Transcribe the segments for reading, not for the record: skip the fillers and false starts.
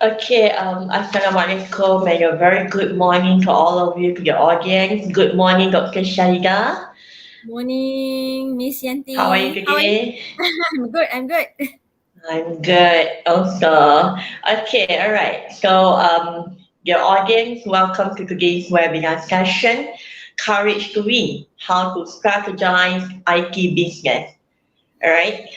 Okay, Assalamualaikum and a very good morning to all of you, to the audience. Good morning, Dr. Shahida. Morning, Miss How are you Yanti. How are you? today? I'm good. I'm good. I'm good also. Okay, all right. Your audience, welcome to today's webinar session, Courage to Win, How to Strategize IT Business. All right.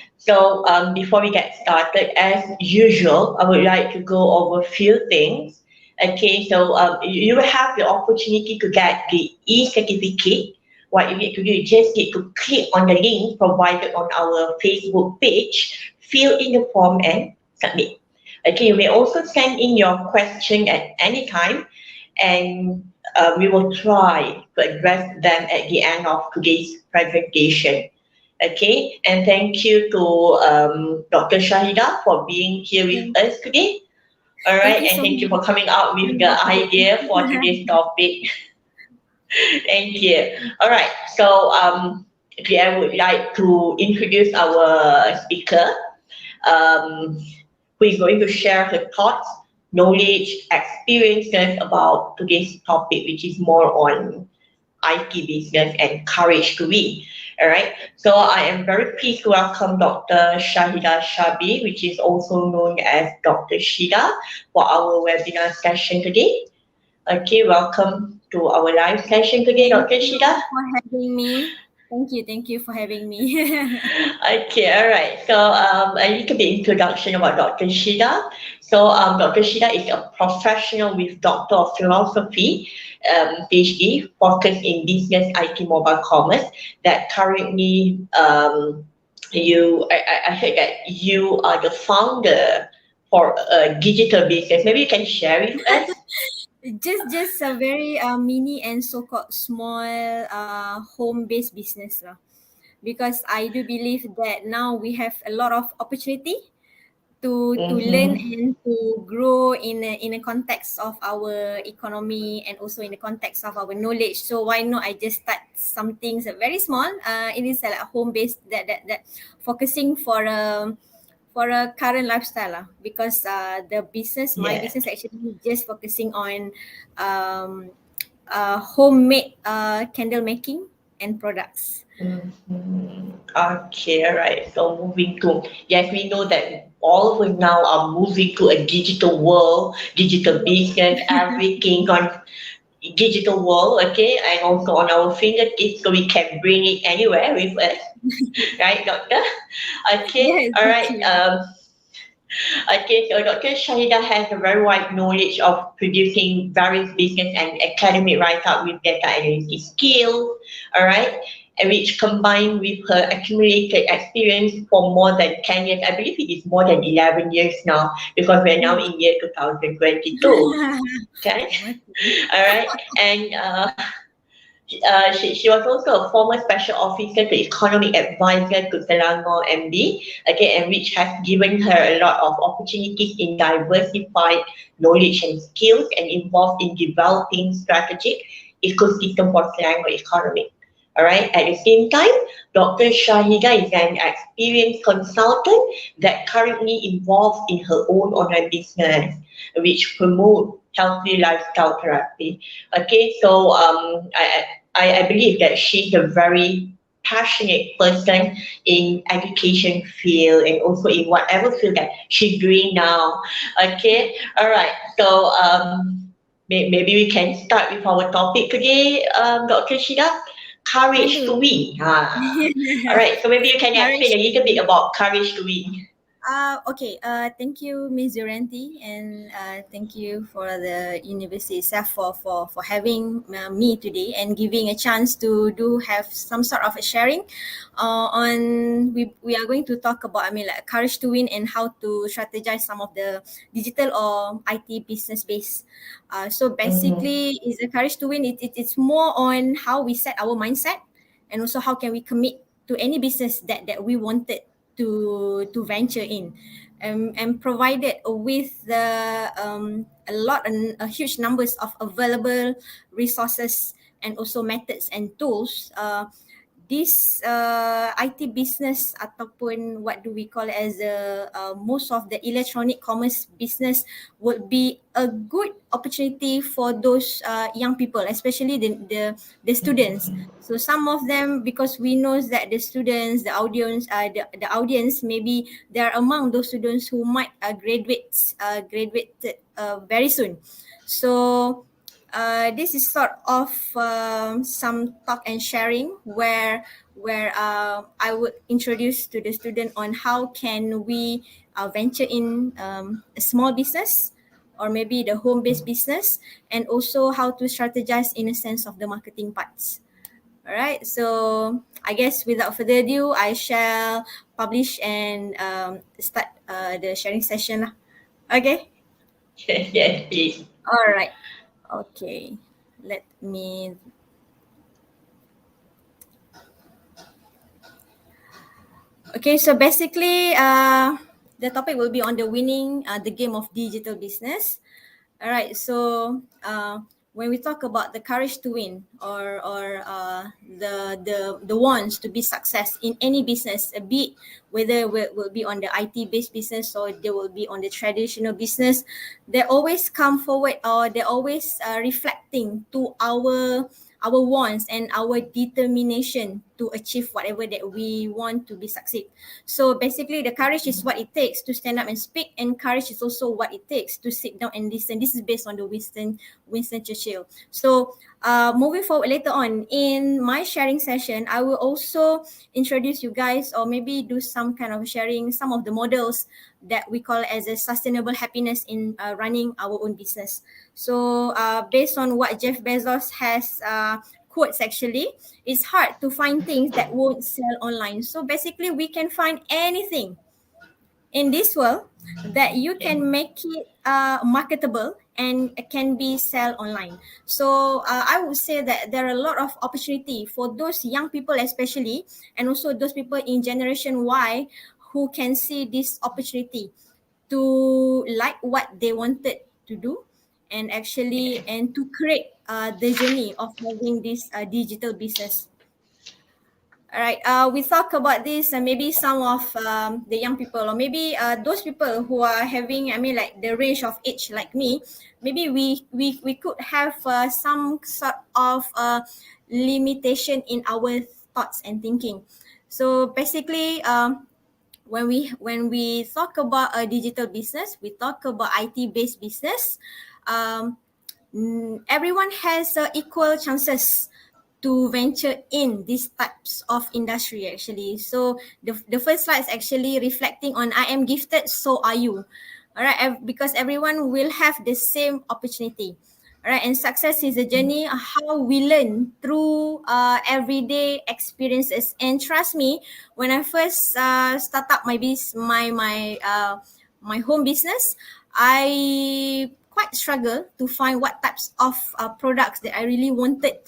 Before we get started, as usual, I would like to go over a few things. Okay. You will have the opportunity to get the e-certificate. What you need to do, you just need to click on the link provided on our Facebook page, fill in the form and submit. Okay. You may also send in your question at any time, and we will try to address them at the end of today's presentation. Okay, and thank you to Dr. Shahida for being here with Thank, us today. All thank right, you and so thank you for much coming out for with the inviting idea for me. today's topic. Thank you. All right, okay, I would like to introduce our speaker, um, who is going to share her thoughts, knowledge, experiences about today's topic, which is more on IT business and courage to win. All right. So I am very pleased to welcome Dr. Shahida Shabi, which is also known as Dr. Shida, for our webinar session today. Okay, welcome to our live session today, Thank Dr. you Shida. for having me. Thank you for having me. Okay, all right. A little bit introduction about Dr. Shida. Dr. Shida is a professional with Doctor of Philosophy, PhD, focused in business, IT, mobile commerce. That currently, I heard that you are the founder for a digital business. Maybe you can share with us. just a very mini and so-called small home-based business lah. Because I do believe that now we have a lot of opportunity to learn Mm-hmm. and to grow in a context of our economy and also in the context of our knowledge. So why not I just start some things very small. It is like home based that focusing for a current lifestyle lah. Because the business my Yeah. business actually just focusing on um homemade candle making and products. Okay, all right. So moving to, yes, we know that all of us now are moving to a digital world, digital business, everything on digital world, okay, and also on our fingertips, so we can bring it anywhere with us, right, doctor? Okay, Yes, all right. actually. Okay, so Dr. Shahida has a very wide knowledge of producing various business and academic write-up with data analysis skills, all right, and which combined with her accumulated experience for more than 10 years, I believe it is more than 11 years now, because we're now in year 2022, okay, all right, and she was also a former special officer to economic advisor to Selangor MD, okay, and which has given her a lot of opportunities in diversified knowledge and skills and involved in developing strategic ecosystem for Selangor economy. All right. At the same time, Dr. Shahida is an experienced consultant that currently involved in her own online business, which promote healthy lifestyle therapy. Okay, I believe that she's a very passionate person in education field and also in whatever field that she's doing now. Okay, all right. Maybe we can start with our topic today, Dr. Shida. Can Courage to do. win. All right. So maybe you can explain Courage a little bit to about courage to win. okay. Thank you, Miss Durante, and thank you for the university itself for having me today and giving a chance to do have some sort of a sharing. On we are going to talk about like courage to win and how to strategize some of the digital or IT business base. So Mm-hmm. basically, is the courage to win. It's more on how we set our mindset and also how can we commit to any business that we wanted to venture in, and provided with a lot and a huge numbers of available resources and also methods and tools. this IT business ataupun what do we call as a most of the electronic commerce business would be a good opportunity for those young people, especially the students. So some of them, because we know that the students, the audience, maybe they are among those students who might graduate very soon. So this is sort of some talk and sharing where I would introduce to the student on how can we venture in a small business or maybe the home-based business, and also how to strategize in a sense of the marketing parts. All right, so I guess without further ado, I shall publish and start the sharing session lah. Okay. Yes, please. All right. Okay. Let me. Okay, so basically, the topic will be on the winning the game of digital business. All right. So when we talk about the courage to win, or the wants to be success in any business, be it whether will be on the IT based business or they will be on the traditional business, they always come forward, or they always reflecting to our wants and our determination to achieve whatever that we want to be succeed. So basically, the courage is what it takes to stand up and speak, and courage is also what it takes to sit down and listen. This is based on the Winston Churchill. So moving forward later on in my sharing session, I will also introduce you guys, or maybe do some kind of sharing some of the models that we call as a sustainable happiness in running our own business. So based on what Jeff Bezos has quotes, actually, it's hard to find things that won't sell online. So basically, we can find anything in this world that you Yes. can make it marketable and it can be sell online. So I would say that there are a lot of opportunity for those young people, especially, and also those people in generation Y who can see this opportunity to like what they wanted to do, and actually and to create the journey of having this digital business. All right, we talk about this, and maybe some of the young people, or maybe those people who are having, I mean, like the range of age like me, maybe we could have some sort of limitation in our thoughts and thinking. So basically, when we talk about a digital business, we talk about IT based business. Um, Everyone has equal chances to venture in these types of industry, actually. So the first slide is actually reflecting on I am gifted, so are you. All right, because everyone will have the same opportunity. All right, and success is a journey how we learn through everyday experiences. And trust me, when I first start up my home business, I quite struggle to find what types of products that I really wanted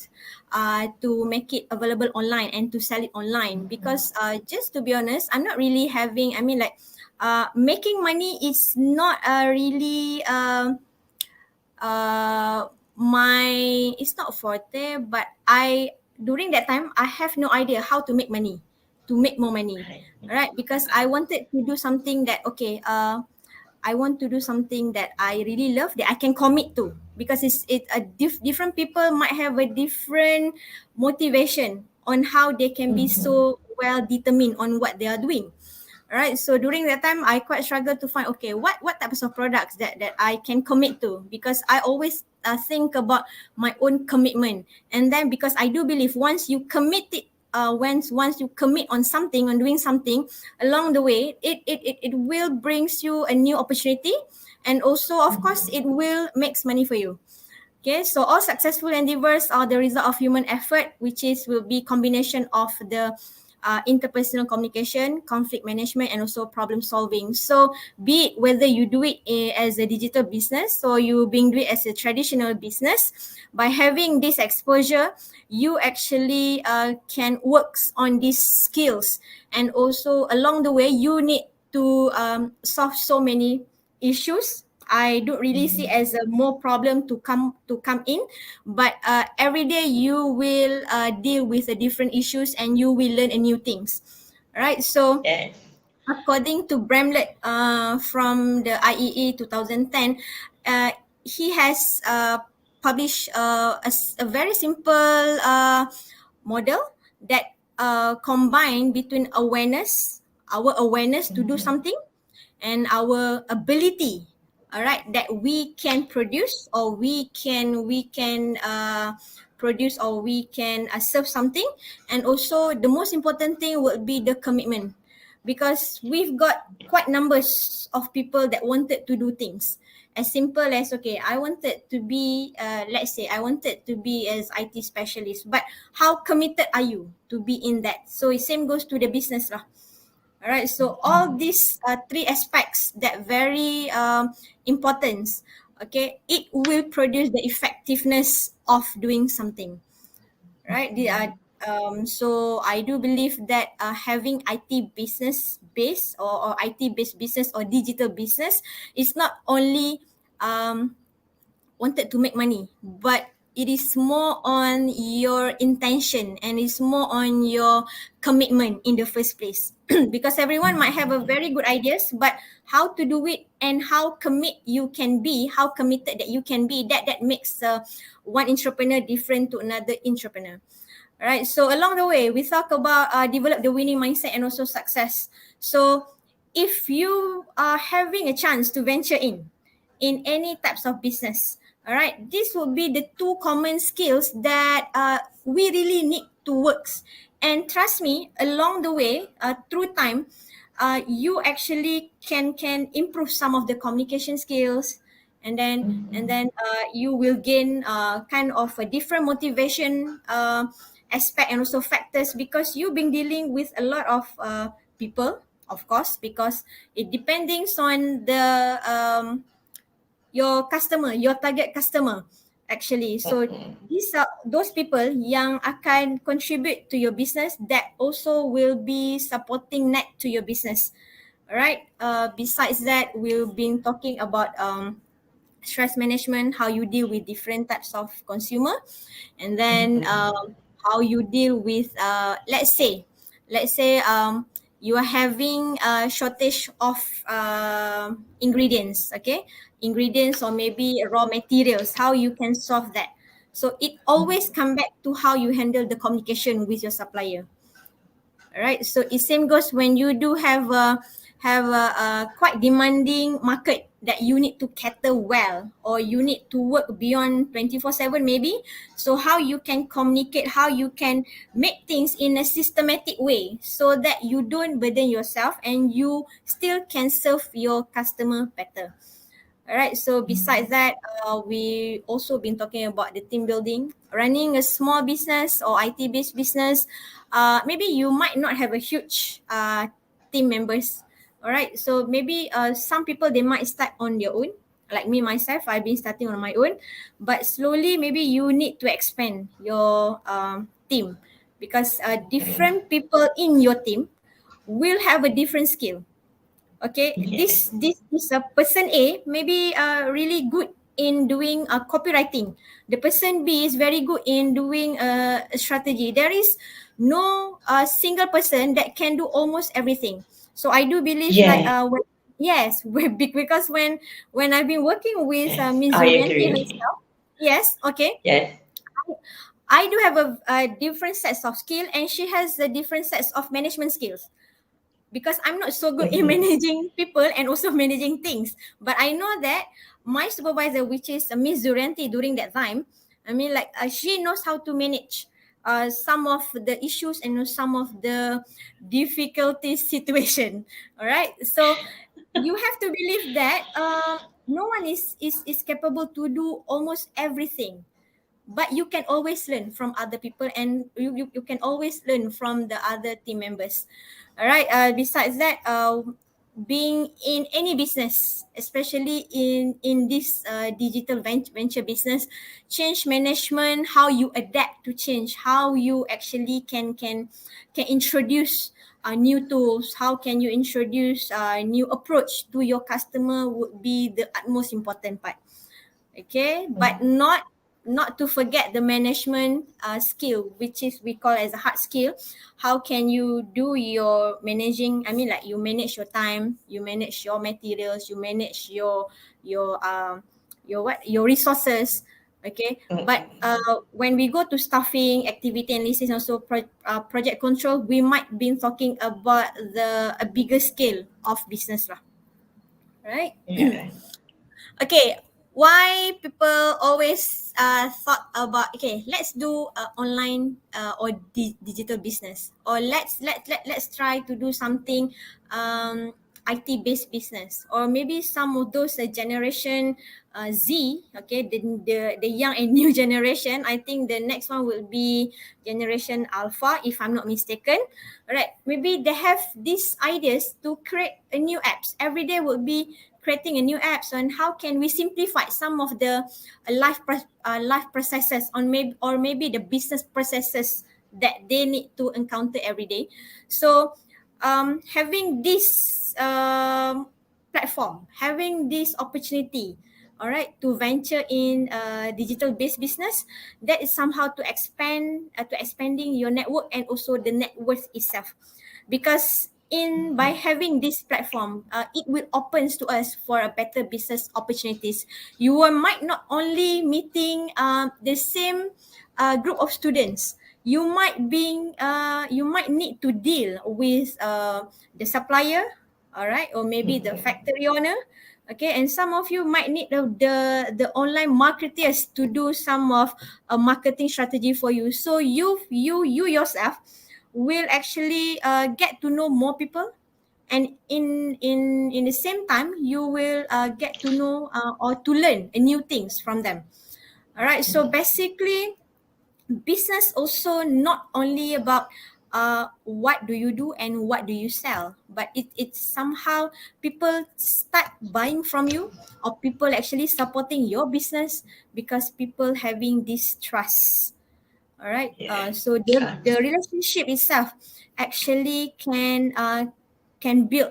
to make it available online and to sell it online, because just to be honest, I'm not really having, I mean, like making money is not really my, it's not forte, but I, during that time, I have no idea how to make money, to make more money, Right. right? Because I wanted to do something that, okay, I want to do something that I really love, that I can commit to, because different people might have a different motivation on how they can be so well determined on what they are doing. All right. So during that time, I quite struggled to find, okay, what types of products that I can commit to, because I always think about my own commitment. And then because I do believe once you commit it, once you commit on something, on doing something, along the way, it will brings you a new opportunity, and also of course it will makes money for you. Okay, so all successful endeavors are the result of human effort, which will be combination of the interpersonal communication, conflict management, and also problem solving. So be it whether you do it as a digital business or you being do it as a traditional business, by having this exposure, you actually can works on these skills, and also along the way you need to solve so many issues I don't really see as a more problem to come in, but every day you will deal with the different issues and you will learn a new things, right? So Yes. according to Bramlett from the IEA 2010, he has published a very simple model that combine between awareness, our awareness to do something, and our ability, all right, that we can produce, or we can produce, or we can serve something. And also the most important thing would be the commitment, because we've got quite numbers of people that wanted to do things as simple as, okay, I wanted to be let's say I wanted to be as IT specialist, but how committed are you to be in that? So it same goes to the business lah. All right, so all these three aspects that very important, okay, it will produce the effectiveness of doing something, right? So I do believe that having IT business base, or IT based business or digital business is not only um, wanted to make money, but it is more on your intention and it's more on your commitment in the first place. Because everyone might have a very good ideas, but how to do it and how commit you can be, how committed that you can be, that makes one entrepreneur different to another entrepreneur. All right. So along the way, we talk about develop the winning mindset and also success. So if you are having a chance to venture in any types of business, all right, this will be the two common skills that we really need to work. And trust me, along the way, through time, you actually can improve some of the communication skills, and then you will gain kind of a different motivation aspect and also factors, because you've been dealing with a lot of people, of course, because it depending on the your customer, your target customer, actually. So these are those people yang akan contribute to your business, that also will be supporting net to your business. All right. Besides that, we've been talking about stress management, how you deal with different types of consumer, and then how you deal with let's say you are having a shortage of ingredients, okay, ingredients or maybe raw materials, how you can solve that. So it always come back to how you handle the communication with your supplier. All right. So it same goes when you do have a quite demanding market that you need to cater well, or you need to work beyond 24/7 maybe. So how you can communicate, how you can make things in a systematic way so that you don't burden yourself and you still can serve your customer better. All right. So besides that, we also been talking about the team building, running a small business or IT based business. Maybe you might not have a huge team members. All right. So maybe some people they might start on their own. Like me myself, I've been starting on my own, but slowly maybe you need to expand your team, because different people in your team will have a different skill. Okay, Yes. this is a person A maybe really good in doing copywriting. The person B is very good in doing a strategy. There is no single person that can do almost everything. So I do believe like Yes. yes, because when I've been working with Yes. Ms. I Zurianti agree. herself, yes, okay, Yes. I do have a different sets of skill, and she has a different sets of management skills, because I'm not so good in managing people and also managing things. But I know that my supervisor, which is Miss Durante during that time, I mean, like she knows how to manage some of the issues and some of the difficulty situation. All right. So you have to believe that no one is capable to do almost everything, but you can always learn from other people, and you can always learn from the other team members. All right. Besides that, being in any business, especially in this digital venture business, change management, how you adapt to change, how you actually can introduce new tools, how can you introduce a new approach to your customer would be the utmost important part. Okay, but not to forget the management skill, which is we call as a hard skill. How can you do your managing, I mean, like you manage your time, you manage your materials, you manage your your resources. Okay, but when we go to staffing, activity analysis, and also project control, we might be talking about the a bigger scale of business lah, right? Yeah. Okay, why people always thought about, okay, let's do online or digital business, or let's try to do something IT based business, or maybe some of those generation Z, okay, the young and new generation. I think the next one will be generation Alpha, if I'm not mistaken. All right, maybe they have these ideas to create a new apps. Every day will be creating a new apps on how can we simplify some of the life processes on maybe, or maybe the business processes that they need to encounter every day. So having this platform, having this opportunity, all right, to venture in digital based business, that is somehow to expanding your network and also the net worth itself, because in by having this platform, it will opens to us for a better business opportunities. You might not only meeting the same group of students. You might need to deal with the supplier, all right, or maybe the factory owner. Okay, and some of you might need the online marketers to do some of a marketing strategy for you. So you yourself will actually get to know more people, and in the same time you will get to know or to learn new things from them. All right, so basically business also not only about what do you do and what do you sell, but it's somehow people start buying from you, or people actually supporting your business because people having this trust. All right, Yeah. so the relationship itself actually can build,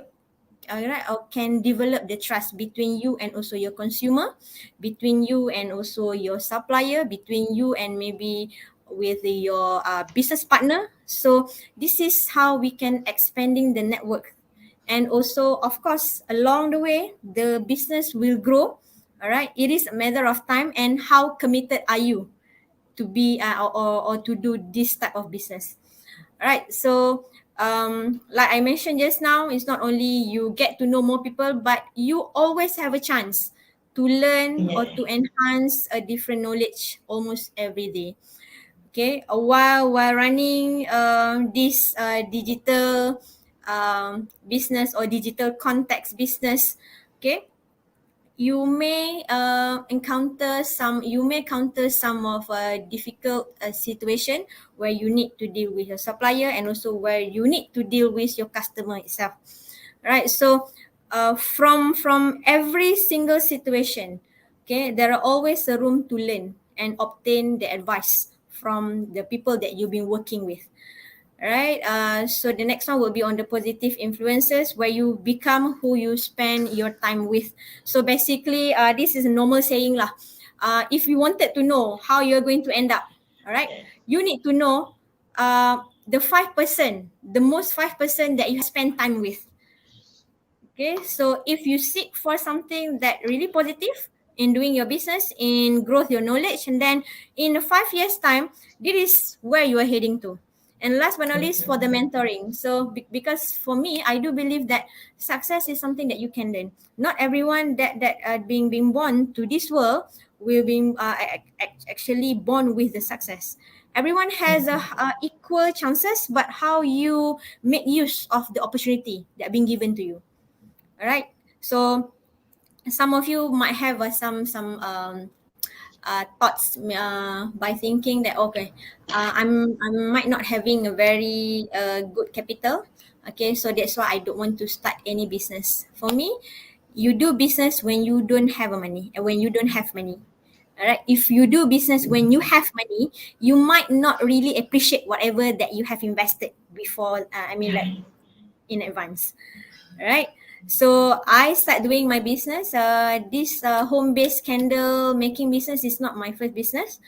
all right, or can develop the trust between you and also your consumer, between you and also your supplier, between you and maybe with your business partner. So this is how we can expanding the network, and also of course along the way the business will grow. All right, it is a matter of time and how committed are you to be or to do this type of business. All right, so like I mentioned just now, it's not only you get to know more people, but you always have a chance to learn or Yeah. to enhance a different knowledge almost every day. Okay, while running this digital business or digital context business, okay, you may encounter some of a difficult situation where you need to deal with your supplier, and also where you need to deal with your customer itself, right? So from every single situation, okay, there are always a room to learn and obtain the advice from the people that you've been working with. Right. So the next one will be on the positive influences, where you become who you spend your time with. So basically, this is a normal saying lah. If you wanted to know how you're going to end up, all right, you need to know the 5%, the most 5% that you spend time with. Okay, so if you seek for something that really positive in doing your business, in growth your knowledge, and then in 5 years time, this is where you are heading to. And last but not least, for the mentoring. So because for me, I do believe that success is something that you can learn. Not everyone that being born to this world will be actually born with the success. Everyone has a equal chances, but how you make use of the opportunity that being given to you. All right. So some of you might have some thoughts by thinking that, okay, I might not having a very good capital. Okay, so that's why I don't want to start any business. For me, you do business when you don't have a money and when you don't have money. All right. If you do business when you have money, you might not really appreciate whatever that you have invested before. I mean, like in advance. Right. So I start doing my business. This home-based candle making business is not my first business.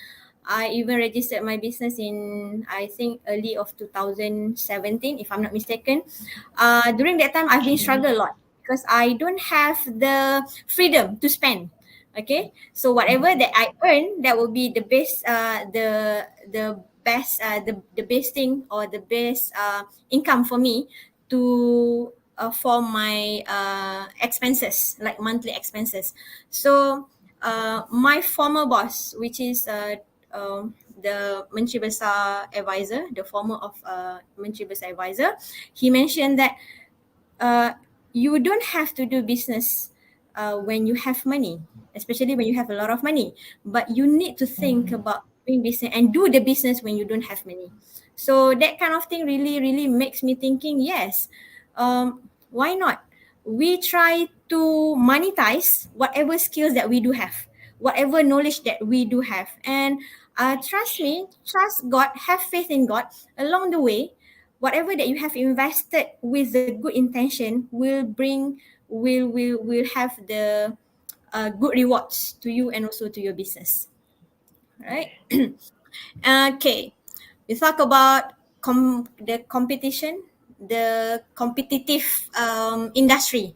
I even registered my business in, I think, early of 2017, if I'm not mistaken. During that time, I've been Okay. struggle a lot because I don't have the freedom to spend. Okay, so whatever that I earn, that will be the best, the best thing, or the best income for me to for my expenses, like monthly expenses. So my former boss, which is the Menteri Besar advisor, the former of Menteri Besar advisor, he mentioned that uh, you don't have to do business when you have money, especially when you have a lot of money. But you need to think Mhm. about doing business and do the business when you don't have money. So that kind of thing really, really makes me thinking, yes, why not? We try to monetize whatever skills that we do have, whatever knowledge that we do have. And trust me, trust God, have faith in God. Along the way, whatever that you have invested with the good intention will have the good rewards to you and also to your business, right? Okay, we talk about the competition, the competitive industry.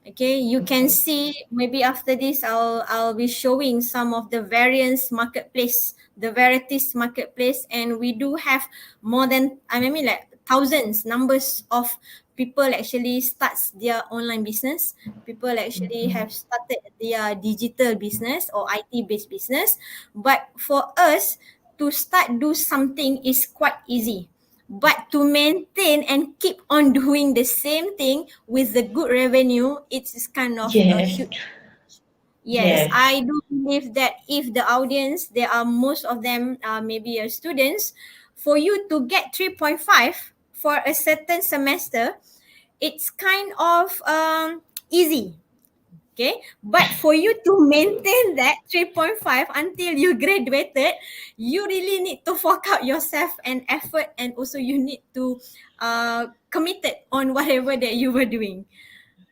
Okay, you can see maybe after this I'll be showing some of the variance marketplace, the varieties marketplace, and we do have more than, I mean, like thousands numbers of people actually starts their online business. People actually have Mhm. started their digital business or IT based business. But for us to start do something is quite easy, but to maintain and keep on doing the same thing with the good revenue, it's kind of a Yes. huge. Yes, Yes. I do believe that if the audience, there are most of them maybe students, for you to get 3.5 for a certain semester, it's kind of easy. Okay, but for you to maintain that 3.5 until you graduated, you really need to fork out yourself and effort, and also you need to commit it on whatever that you were doing.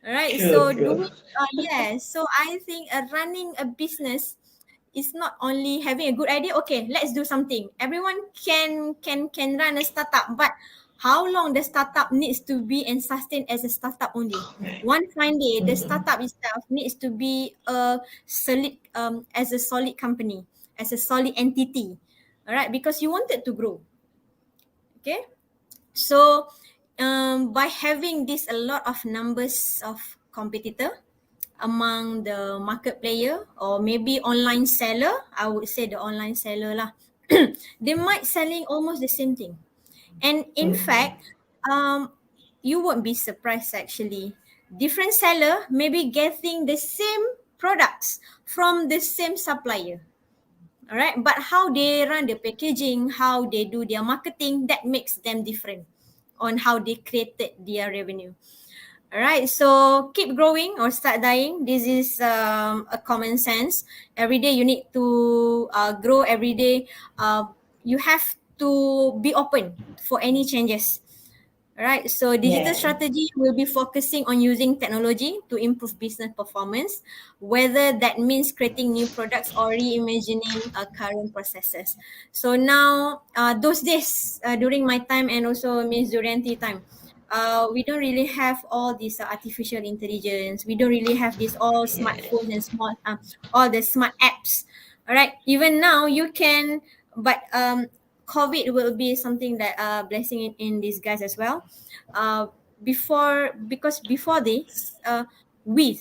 All right, True, so true. doing yes, so I think running a business is not only having a good idea. Okay, let's do something. Everyone can run a startup, but how long the startup needs to be and sustain as a startup only? One fine day, the Mhm. startup itself needs to be a solid as a solid company, as a solid entity. All right, because you wanted to grow. Okay, so by having this a lot of numbers of competitor among the market player, or maybe online seller, I would say the online seller lah, they might selling almost the same thing. And in Mhm. fact, um, you won't be surprised actually. Different seller maybe getting the same products from the same supplier. All right, but how they run the packaging, how they do their marketing, that makes them different on how they created their revenue. All right, so keep growing or start dying. This is a common sense. Every day you need to grow. Every day you have to be open for any changes. All right, so digital Yeah. strategy will be focusing on using technology to improve business performance, whether that means creating new products or reimagining current processes. So now, those days during my time and also Miss Durianti time, we don't really have all this artificial intelligence. We don't really have this all Yes. smartphones and smart, all the smart apps. All right, even now you can, but COVID will be something that blessing in disguise as well. Uh, because before this, we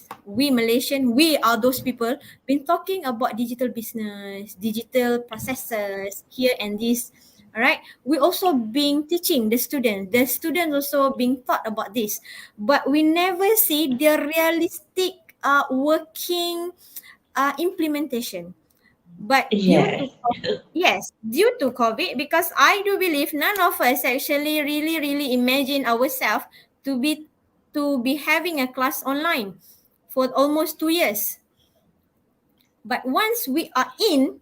Malaysian, we are those people been talking about digital business, digital processes here and this. All right, we also being teaching the students. The students also being taught about this, but we never see the realistic working implementation. But due to Yes. COVID, yes, due to COVID, because I do believe none of us actually really, really imagine ourselves to be to be having a class online for almost 2 years. But once we are in,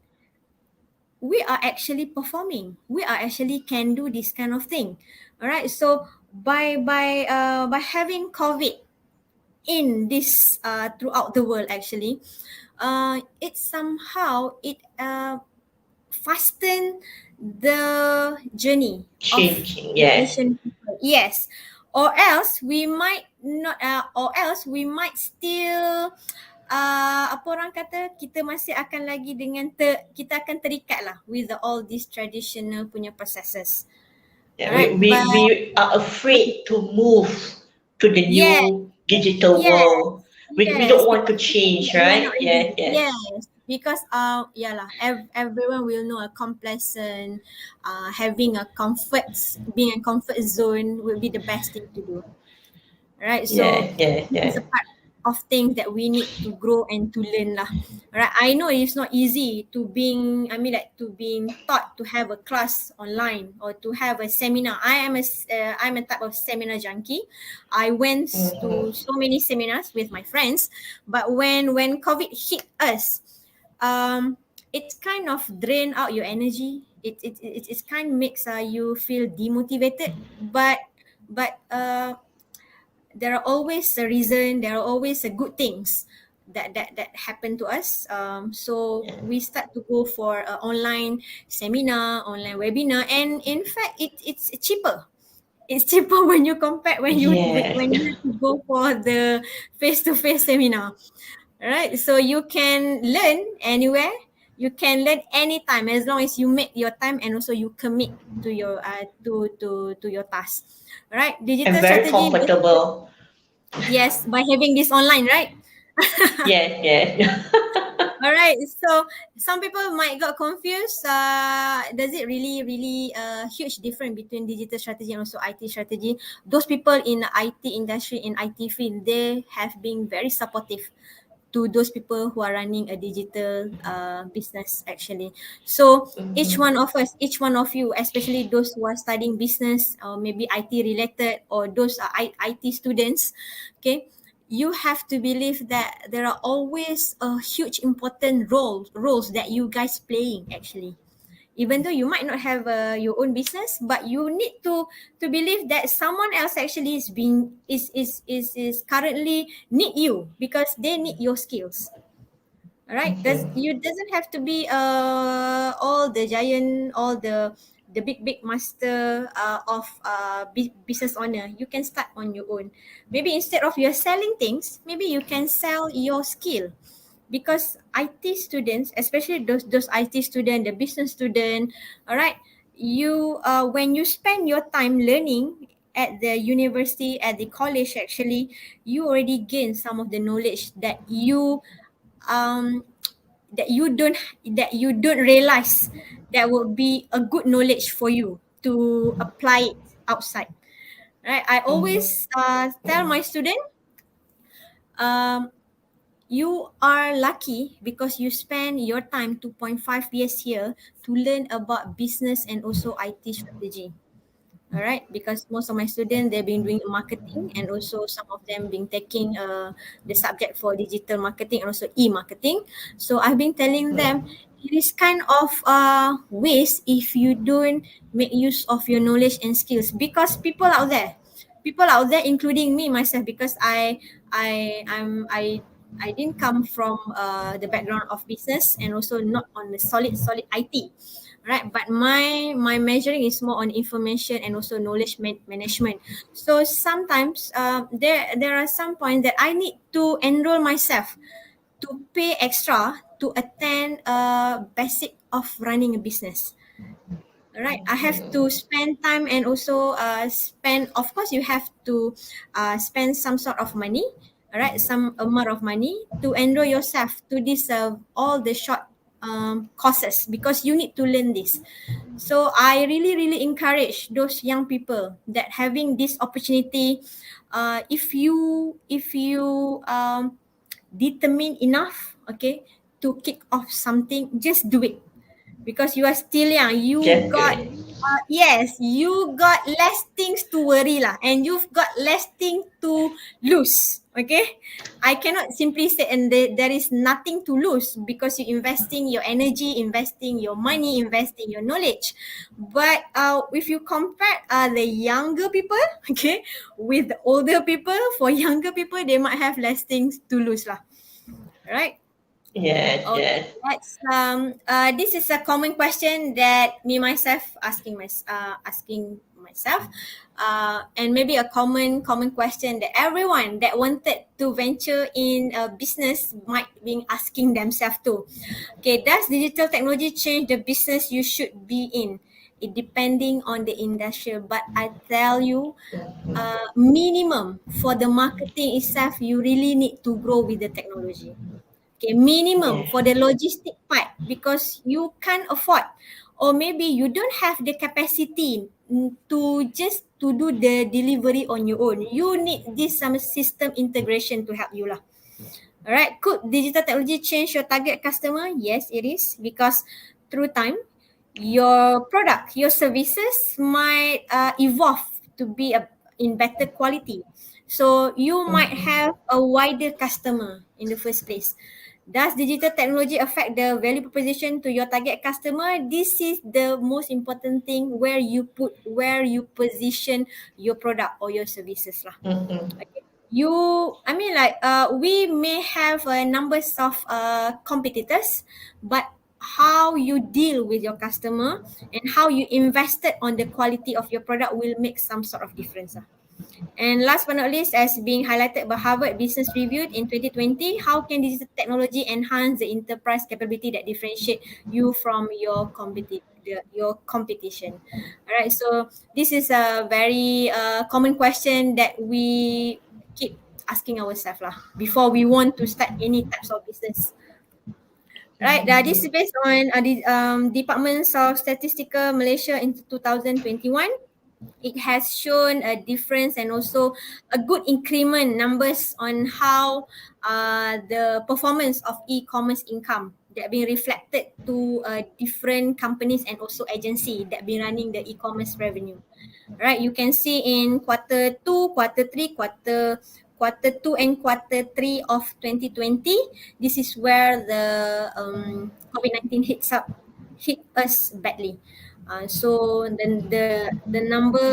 we are actually performing. We are actually can do this kind of thing. All right. So by having COVID in this throughout the world actually, it somehow it fasten the journey of Changing, the yeah. Asian people. Yes, or else we might not, or else we might still apa orang kata, kita masih akan lagi dengan kita akan terikat lah with all these traditional punya processes. Yeah, Alright, but we are afraid to move to the yes, new digital yes, world. We don't yes, want to because change, we are not right? ready. Yeah, yeah, Yes, because yeah lah, everyone will know a complacent, having a comfort, being a comfort zone would be the best thing to do. Right, so yeah, yeah, this is yeah, a part of things that we need to grow and to learn lah. Right, I know it's not easy to being, I mean like to being taught to have a class online or to have a seminar. I'm a type of seminar junkie. I went to hmm, so many seminars with my friends, but when COVID hit us, um it's kind of drain out your energy. It's kind of makes you feel demotivated, but there are always a reason, there are always a good things that happen to us. So yeah. we start to go for a online seminar, online webinar, and in fact it's cheaper. It's cheaper when you compare, Yes. when you have to go for the face to face seminar. Right, so you can learn anywhere, you can learn anytime as long as you make your time and also you commit to your to your task. Right, And digital very strategy. comfortable. Yes, by having this online, right? Yes, yes. All right. So some people might got confused. Does it really huge difference between digital strategy and also IT strategy? Those people in the IT industry, in IT field, they have been very supportive to those people who are running a digital business actually. So each Mhm. one of us, each one of you, especially those who are studying business or maybe IT related, or those are IT students, okay, you have to believe that there are always a huge important roles that you guys playing actually. Even though you might not have your own business, but you need to believe that someone else actually is being is currently need you because they need your skills. All right, you doesn't have to be all the giant, all the big master of business owner. You can start on your own. Maybe instead of you're selling things, maybe you can sell your skill. Because IT students, especially those IT student, the business student, all right, you when you spend your time learning at the university, at the college actually, you already gain some of the knowledge um that you don't realize that would be a good knowledge for you to apply it outside. Right, I Mhm. always tell my student, um you are lucky because you spend your time 2.5 years here to learn about business and also IT strategy. All right, because most of my students they've been doing marketing and also some of them been taking the subject for digital marketing and also e-marketing. So I've been telling them it is kind of waste if you don't make use of your knowledge and skills, because people out there including me myself, because I didn't come from the background of business and also not on the solid IT, right? But my measuring is more on information and also knowledge management. So sometimes there are some points that I need to enroll myself to pay extra to attend a basic of running a business. Right, I have to spend time and also spend, of course you have to spend some sort of money, all right, some amount of money to enroll yourself to this all the short courses, because you need to learn this. So I really encourage those young people that having this opportunity, if you determine enough, okay, to kick off something, just do it. because you are still young. You That's got good. yes, you got less things to worry lah, and you've got less thing to lose. Okay, I cannot simply say and there is nothing to lose because you're investing your energy, investing your money, investing your knowledge. But if you compare the younger people, okay, with the older people, for younger people they might have less things to lose lah, right? Yes, Okay, yes. let's this is a common question that me myself asking myself, and maybe a common question that everyone that wanted to venture in a business might be asking themselves too. Okay, does digital technology change the business you should be in? It depending on the industry, but I tell you, minimum for the marketing itself, you really need to grow with the technology. Okay, minimum Yes. for the logistic part because you can't afford, or maybe you don't have the capacity to just to do the delivery on your own. You need this some system integration to help you lah. Alright, could digital technology change your target customer? Yes, it is, because through time, your product, your services might evolve to be in better quality. So you might Mm-hmm. have a wider customer in the first place. Does digital technology affect the value proposition to your target customer? This is the most important thing, where you position your product or your services lah. Mm-hmm. Okay. You, I mean, like, we may have numbers of competitors, but how you deal with your customer and how you invested on the quality of your product will make some sort of difference. And last but not least, as being highlighted by Harvard Business Review in 2020, how can digital technology enhance the enterprise capability that differentiate you from your competition? All right, so this is a very common question that we keep asking ourselves lah before we want to start any types of business. Right, this is based on the Departments of Statistical Malaysia in 2021. It has shown a difference and also a good increment numbers on how the performance of e-commerce income that being reflected to different companies and also agency that be running the e-commerce revenue. Right, you can see in quarter 2, quarter 3, quarter 2 and quarter 3 of 2020, this is where the COVID-19 hit us badly. So then the number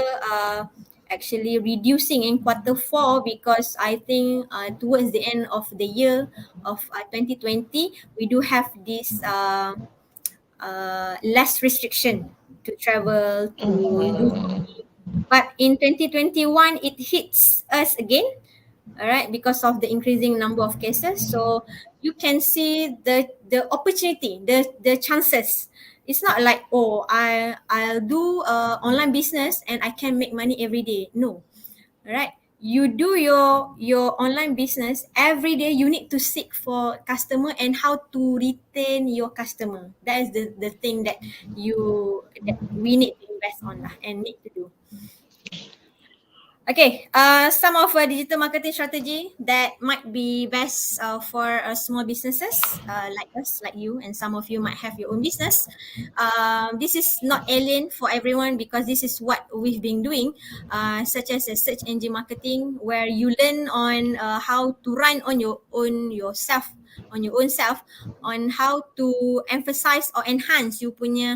actually reducing in quarter 4 because I think towards the end of the year of 2020 we do have this less restriction to travel, to do Mm-hmm. shopping. But in 2021, it hits us again, all right, because of the increasing number of cases. So you can see the opportunity, the chances. It's not like, oh, I'll do online business and I can make money every day. No, right? You do your online business every day. You need to seek for customer and how to retain your customer. That is the thing that we need to invest on lah and need to do. Okay, some of digital marketing strategy that might be best for small businesses like us, like you, and some of you might have your own business. This is not alien for everyone because this is what we've been doing, such as a search engine marketing, where you learn on how to run on your own self, on how to emphasize or enhance you punya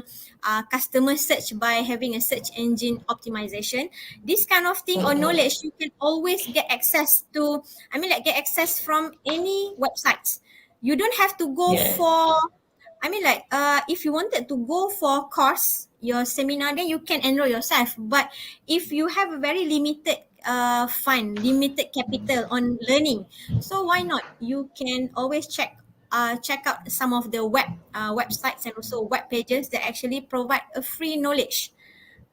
customer search by having a search engine optimization. This kind of thing or Mm-hmm. knowledge you can always get access to. I mean, like, get access from any websites. You don't have to go Yes. for, I mean, like, if you wanted to go for course, your seminar, then you can enroll yourself. But if you have a very limited fund, limited capital on learning, so why not? You can always check out some of the websites and also web pages that actually provide a free knowledge.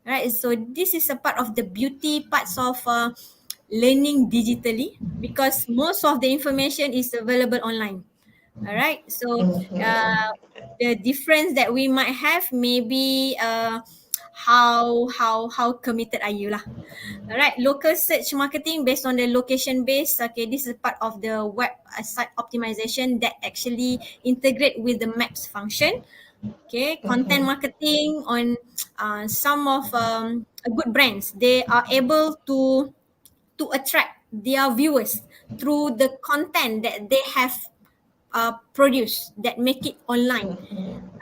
Right, so this is a part of the beauty parts of learning digitally because most of the information is available online. All right, so Mm-hmm. the difference that we might have maybe how committed are you lah. All right, local search marketing based on the location base. Okay, this is part of the web site optimization that actually integrate with the maps function. Okay, content marketing on some of good brands. They are able to attract their viewers through the content that they have produced that make it online.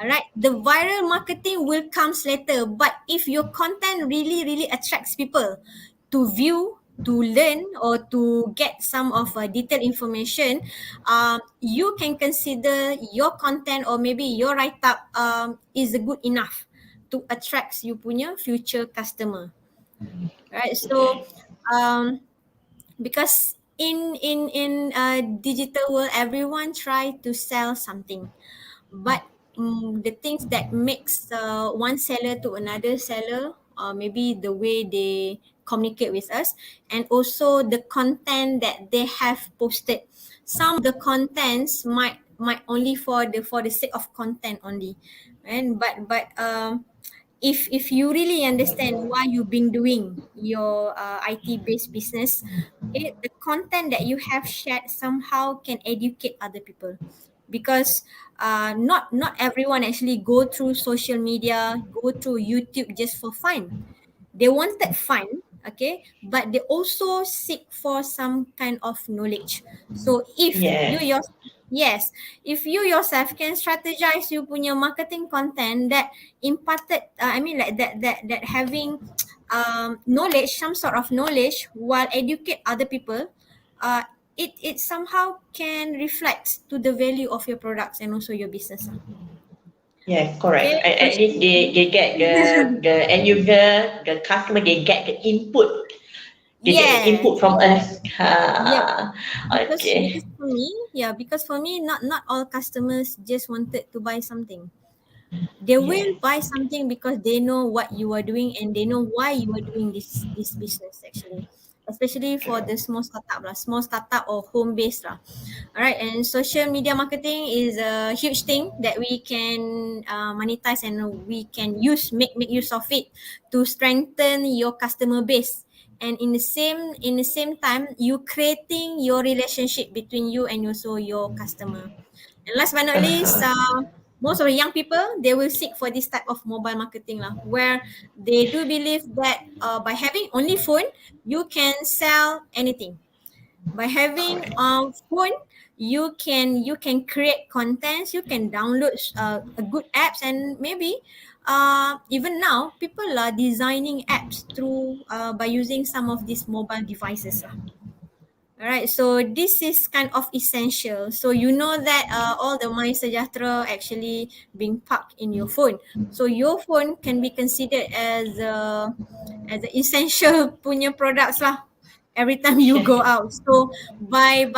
All right, the viral marketing will comes later, but if your content really attracts people to view, to learn, or to get some of detailed information, you can consider your content or maybe your write up is good enough to attract you punya future customer. Right, so um, because in digital world, everyone try to sell something, but the things that makes one seller to another seller, maybe the way they communicate with us, and also the content that they have posted. Some of the contents might only for the sake of content only, and but if you really understand why you've been doing your IT based business, okay, the content that you have shared somehow can educate other people, because not everyone actually go through social media, go through YouTube just for fun. They wanted fun, okay, but they also seek for some kind of knowledge. So if you Yes. yourself, yes, if you yourself can strategize you punya marketing content that imparted, I mean like that having knowledge, some sort of knowledge, while educate other people, uh it somehow can reflect to the value of your products and also your business lah. Yes, Okay, correct. At social least they get the end user, the customer, they get the input. They get the yes. input from us. Yep. Because Okay. for me, yeah, because for me, not all customers just wanted to buy something. They will Yes. buy something because they know what you are doing and they know why you are doing this business actually. Especially for the small startup or home based lah. All right, and social media marketing is a huge thing that we can monetize, and we can make use of it to strengthen your customer base. And in the same time, you creating your relationship between you and also your customer. And last but not least, most of the young people, they will seek for this type of mobile marketing lah, where they do believe that by having only phone, you can sell anything. By having Correct. phone, you can create contents, you can download a good apps, and maybe even now people are designing apps through by using some of these mobile devices lah. Alright, so this is kind of essential. So you know that all the My Sejahtera actually being parked in your phone. So your phone can be considered as an essential punya products lah. Every time you go out. So by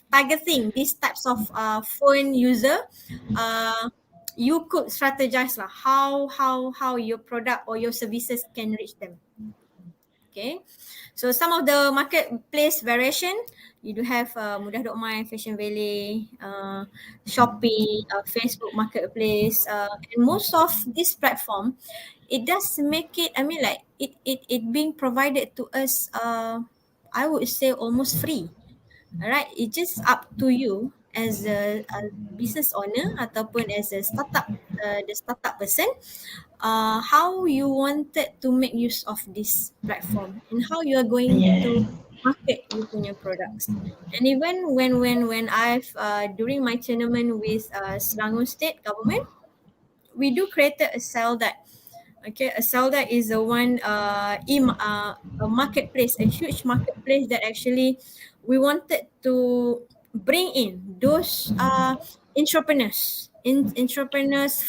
targeting these types of phone user, uh, you could strategize lah how your product or your services can reach them. Okay, so some of the marketplace variation, you do have Mudah.my, Fashion Valley, Shopee, Facebook Marketplace, and most of this platform, it does make it. I mean, like it being provided to us. I would say almost free. All right, it's just up to you as a business owner ataupun as a the startup person, how you wanted to make use of this platform and how you are going Yes. to market you punya products. And even when I've during my tournament with Selangor State Government, we do created a sell that. Okay, a Zelda is the one a marketplace, a huge marketplace that actually we wanted to bring in those entrepreneurs,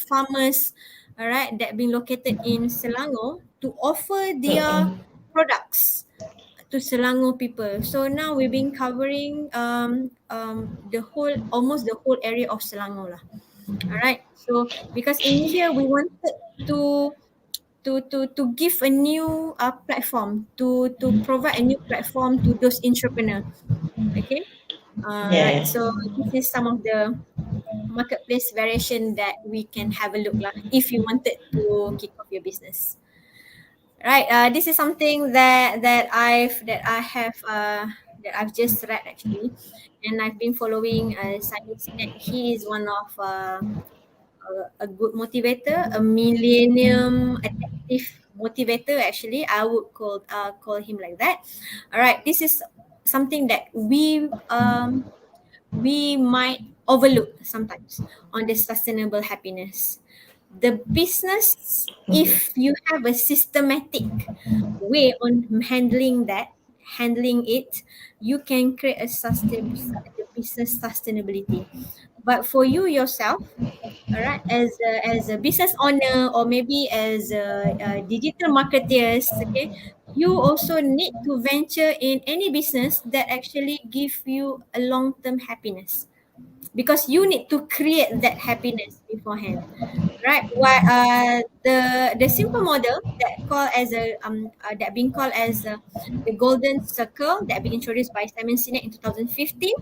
farmers, all right, that been located in Selangor to offer their Mm-mm. products to Selangor people. So now we've been covering the whole, almost the whole area of Selangor lah. All right. So because in here we wanted to to give a new platform, to provide a new platform to those entrepreneurs. Okay. Right. Yes. So this is some of the marketplace variation that we can have a look lah if you wanted to kick off your business. Right. This is something that I've just read actually, and I've been following Simon Sinek. He is one of a good motivator, a millennium adaptive motivator. Actually, I would call him like that. All right, this is something that we might overlook sometimes on the sustainable happiness. The business, if you have a systematic way on handling it, you can create the business sustainability. But for you yourself, all right, as a business owner or maybe as a digital marketeers, okay, you also need to venture in any business that actually give you a long-term happiness, because you need to create that happiness beforehand, right? What the simple model that called as a that being called as the golden circle that being introduced by Simon Sinek in 2015.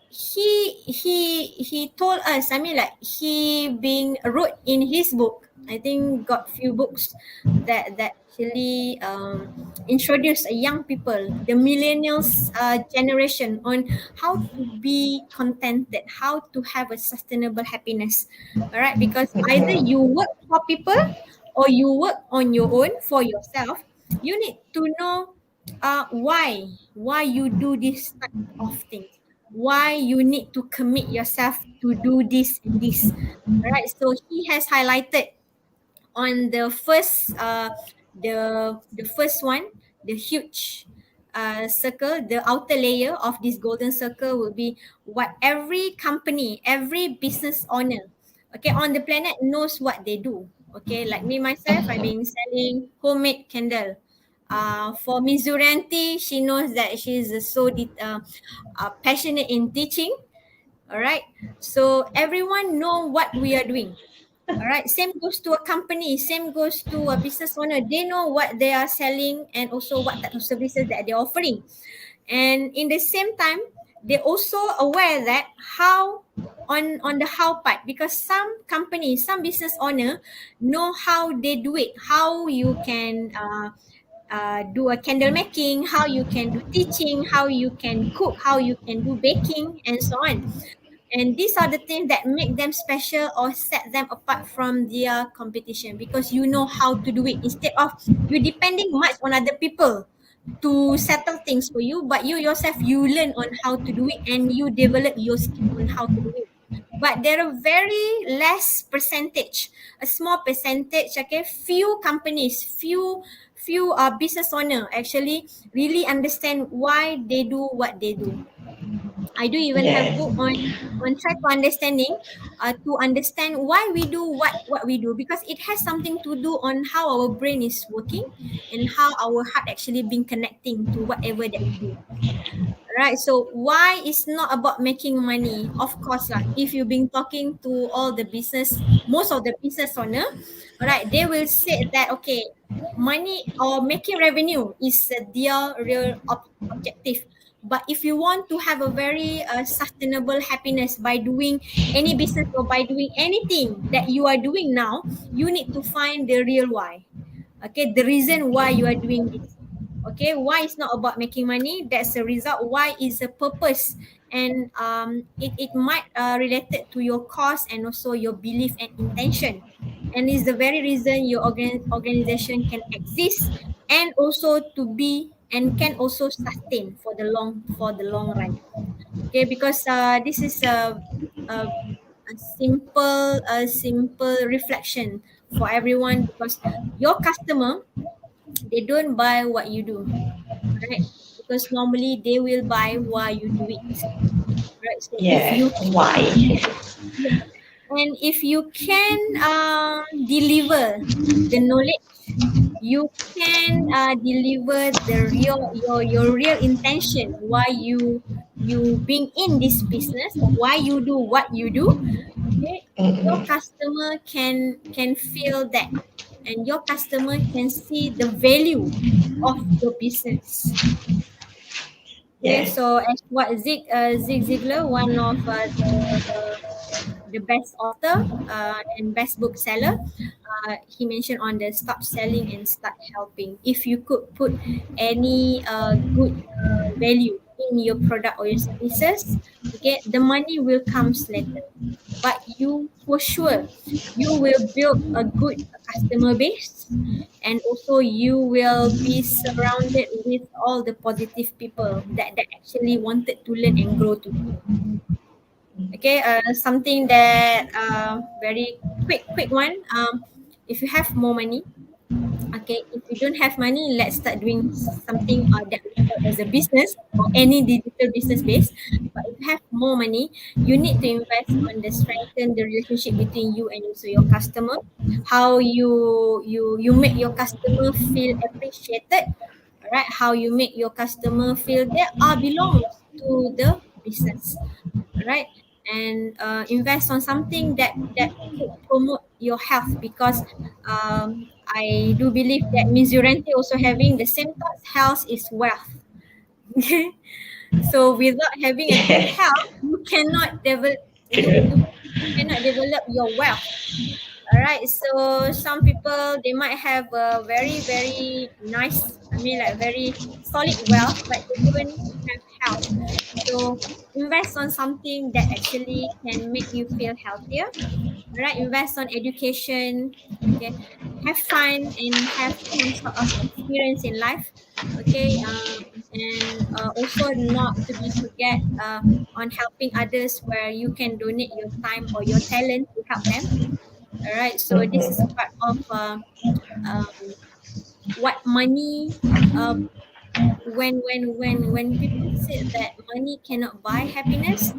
He told us, I mean, like, he being wrote in his book, I think got few books that actually introduce a young people, the millennials generation, on how to be contented, how to have a sustainable happiness. All right, because either you work for people or you work on your own for yourself, you need to know why you do this type of things, why you need to commit yourself to do this and this. All right, so he has highlighted on the first one, the huge circle, the outer layer of this golden circle will be what every company, every business owner, okay, on the planet knows what they do. Okay, like me myself, I've been selling homemade candle. For Miss Duranti, she knows that she is passionate in teaching. All right, so everyone know what we are doing. All right. Same goes to a company. Same goes to a business owner. They know what they are selling and also what type of services that they're offering. And in the same time, they're also aware that how on the how part, because some companies, some business owner know how they do it, how you can do a candle making, how you can do teaching, how you can cook, how you can do baking, and so on. And these are the things that make them special or set them apart from their competition, because you know how to do it, instead of you depending much on other people to settle things for you, but you yourself, you learn on how to do it and you develop your skill on how to do it. But there are very less percentage, a small percentage, okay, few companies, few business owner actually really understand why they do what they do. I do even have Yes. book on try to understanding, to understand why we do what we do, because it has something to do on how our brain is working and how our heart actually been connecting to whatever that we do. Right. So why it's not about making money? Of course lah. If you've been talking to all the business, most of the business owner, all right, they will say that okay, money or making revenue is their real objective. But if you want to have a very sustainable happiness by doing any business or by doing anything that you are doing now, you need to find the real why. Okay, the reason why you are doing this. Okay, why it's not about making money, that's the result. Why is the purpose, and it might related to your cause and also your belief and intention, and is the very reason your organization can exist and also to be and can also sustain for the long run. Okay, because this is a simple reflection for everyone, because your customer, they don't buy what you do, right? Because normally they will buy why you do it, right? So if Yes. you Why? can, and if you can deliver the knowledge, you can deliver the your real intention, why you being in this business, why you do what you do. Okay, your customer can feel that, and your customer can see the value of your business. Okay, Yes. so as what Zig Ziglar, one of the best author and best book seller, he mentioned on the stop selling and start helping. If you could put any good value in your product or your services, okay, the money will comes later. But you, for sure, you will build a good customer base, and also you will be surrounded with all the positive people that actually wanted to learn and grow together. Okay, something that very quick one. If you have more money, okay, if you don't have money, let's start doing something that we call as a business or any digital business base. But if you have more money, you need to invest on the strengthen the relationship between you and also your customer. How you make your customer feel appreciated, all right? How you make your customer feel they are belongs to the business, right? And invest on something that could promote your health, because I do believe that Miss Urente also having the same thoughts. Health is wealth. Okay, so without having a good Yes. health, you cannot develop you cannot develop your wealth. All right. So some people they might have a very nice, I mean like very solid wealth, but they don't have health. So invest on something that actually can make you feel healthier. All right. Invest on education. Okay. Have fun and have some sort of experience in life. Okay. And also not to be forget on helping others, where you can donate your time or your talent to help them. All right. So this is part of um, what money. Uh, when people say that money cannot buy happiness,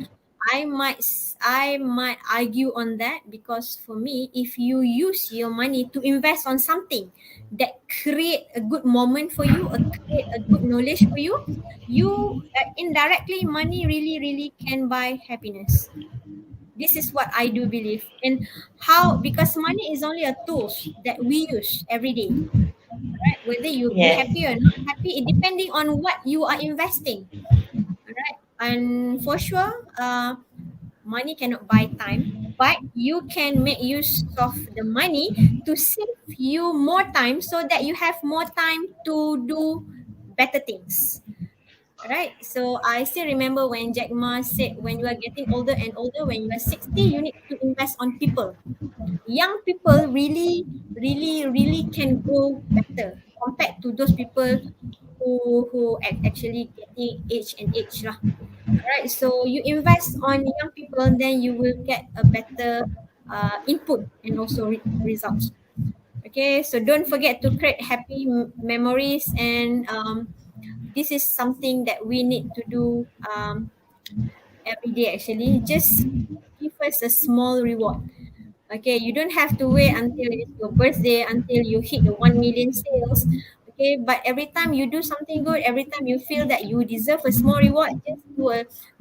I might argue on that, because for me, if you use your money to invest on something that create a good moment for you, or create a good knowledge for you, you indirectly money really can buy happiness. This is what I do believe. And how, because money is only a tools that we use every day, right? Whether you be Yes. happy or not happy, it depending on what you are investing. All right. And for sure, money cannot buy time, but you can make use of the money to save you more time, so that you have more time to do better things. Right. So I still remember when Jack Ma said, when you are getting older and older, when you are 60, you need to invest on people. Young people really can grow better compared to those people who actually getting age and age lah. Alright, so you invest on young people, then you will get a better input and also results. Okay, so don't forget to create happy memories, and this is something that we need to do every day. Actually, just give us a small reward. Okay, you don't have to wait until it's your birthday, until you hit the 1 million sales. Okay, but every time you do something good, every time you feel that you deserve a small reward,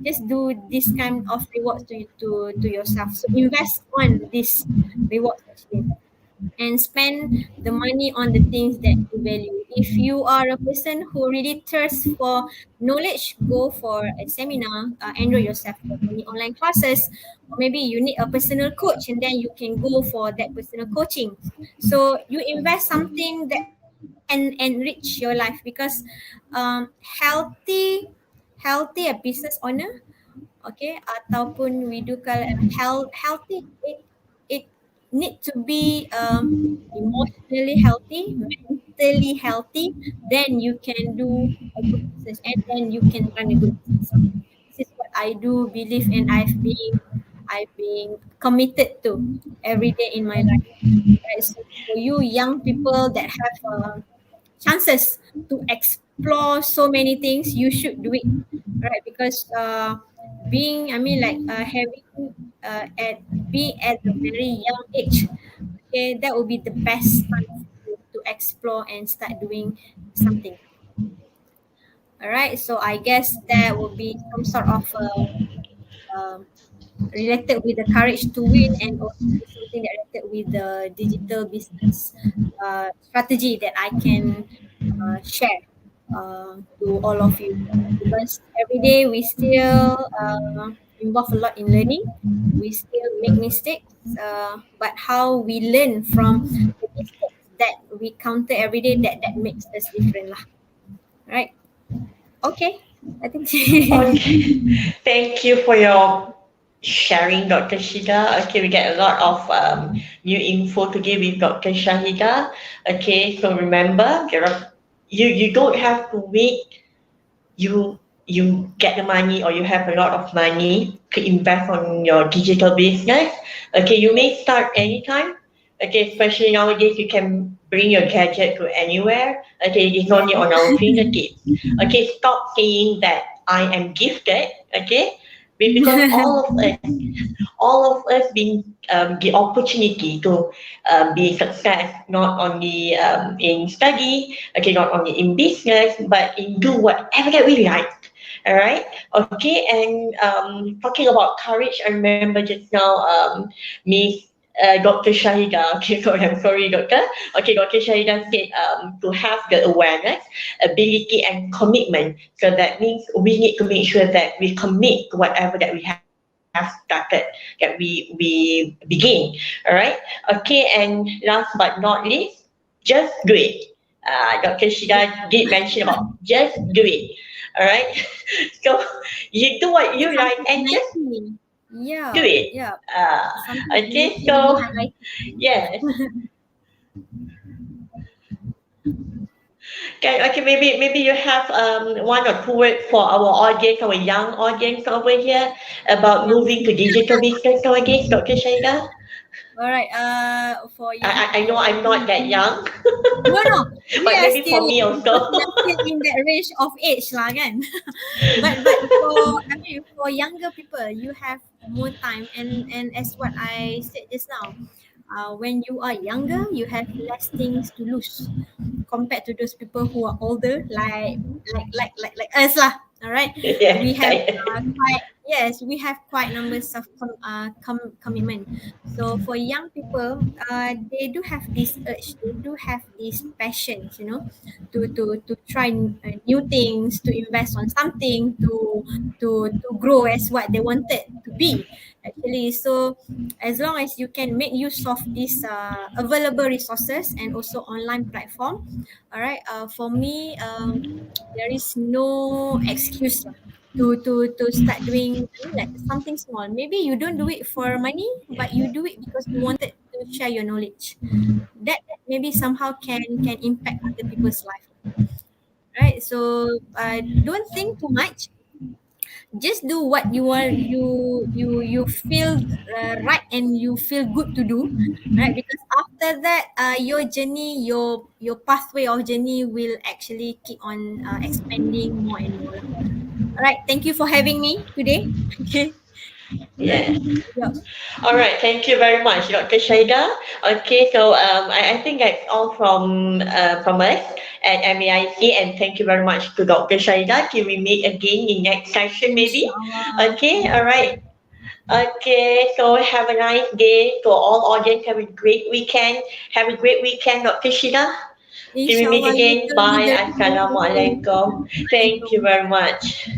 just do this kind of rewards to yourself. So invest on this rewards actually, and spend the money on the things that you value. If you are a person who really thirsts for knowledge, go for a seminar, enroll yourself for any online classes, or maybe you need a personal coach, and then you can go for that personal coaching. So you invest something that can enrich your life, because healthy a business owner, okay, ataupun we do call healthy, it need to be emotionally healthy, mentally healthy, then you can do a good business, and then you can run a good business. This is what I do believe, and I've been committed to every day in my life. Right, so for you young people that have chances to explore so many things, you should do it, right? Because being, I mean like having at being at a very young age, okay, that would be the best time for you to explore and start doing something. All right, so I guess that will be some sort of um related with the courage to win, and also something that related with the digital business strategy that I can share to all of you, because every day we still involve a lot in learning. We still make mistakes, but how we learn from the mistakes that we counter every day, that makes us different lah. Right. Okay. I think. Okay. Thank you for your sharing, Dr. Shahida. Okay, we get a lot of new info to give with Dr. Shahida. Okay, so remember, you don't have to wait you get the money or you have a lot of money to invest on your digital business. Okay, you may start anytime. Okay, especially nowadays you can bring your gadget to anywhere. Okay, it is only on our fingertips. Okay, stop saying that I am gifted. Okay, because all of us being the opportunity to be success not only in study, okay, not only in business, but in do whatever that we like. All right. Okay. And talking about courage, I remember just now, Miss Dr. Shahida. Okay, sorry, I'm sorry, Doctor. Okay, Dr. Shahida said to have the awareness, ability, and commitment. So that means we need to make sure that we commit to whatever that we have started, that we begin. All right. Okay. And last but not least, just do it. Dr. Shida did mention about just do it. All right. So you do what It's you like something and just Nike. do Yeah, it. yeah. Uh, Something that okay. Nike really So highlighted. yes. Okay, maybe you have one or two words for our audience, our young audience over here about Young moving to people. digital business nowadays, Dr. Shaida. All right. For young I know people, I I'm not think that young, no, no. We but are maybe still for me because we also. are still in that range of age lah, kan? But for I mean for younger people, you have more time, and as what I said just now, when you are younger, you have less things to lose compared to those people who are older, like us lah. All right, we Yes, have quite yes, we have quite numbers of commitment. So for young people, they do have this urge, they do have these passions, to try new things, to invest on something, to grow as what they wanted to be actually. So as long as you can make use of these available resources and also online platform, all right, for me, there is no excuse lah to start doing, I mean, like something small. Maybe you don't do it for money, but you do it because you wanted to share your knowledge. That maybe somehow can impact other people's life, right? So don't think too much, just do what you are, you feel right and you feel good to do, right? Because after that, your journey, your pathway of journey will actually keep on expanding more and more. All right, thank you for having me today. Okay. yes. Yeah. All right, thank you very much, Dr. Shaida. Okay, so I think that's all from us at MAIC, and thank you very much to Dr. Shaida. Till we meet again in next session, maybe. Inshallah. Okay, all right. Okay, so have a nice day to all audience. Have a great weekend. Have a great weekend, Dr. Shida. Till we meet Inshallah, you again. too, Bye. Mister. Assalamualaikum. Thank you very much.